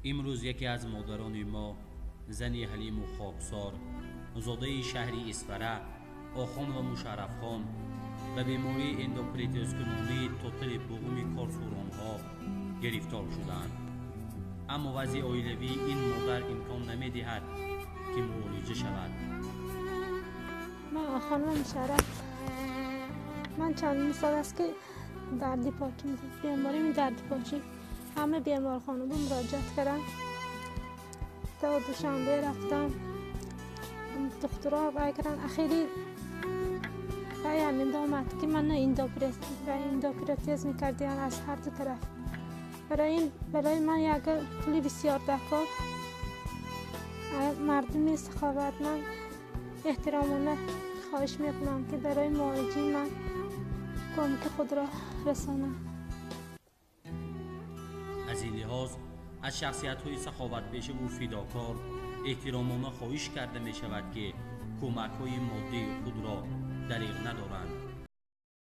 امروز یکی از مادران ما، زنی حلیم و خاکسار، زاده شهری اسفره، آخان و مشرف خان، به بیماری اندوپریتیوس کنونی توتل بوم کارسوران ها گرفتار شدند. اما وضع عائلوی این مادر امکان نمی‌دهد که معالجه شود. من خانم مشرف، من چند سال است که درد پاچه بیماری درد پاچه همه بیمارخانه به مراجعت کردم. تا دوشنبه رفتم دکترها رای کردن، اخیری رای همین آمد که من اندوپریتیزم کردیم از هر دو طرف. برای من یک پولی بسیار دکار. مردم سخاوتمند احترامانه خواهش میکنم که برای معالجه من کمک خود را رسانم. از این لحاظ از شخصیت‌های سخاوت‌پیشه و فداکار احترامانه خواهش کرده می شود که کمک‌های مادی خود را دریغ ندارند.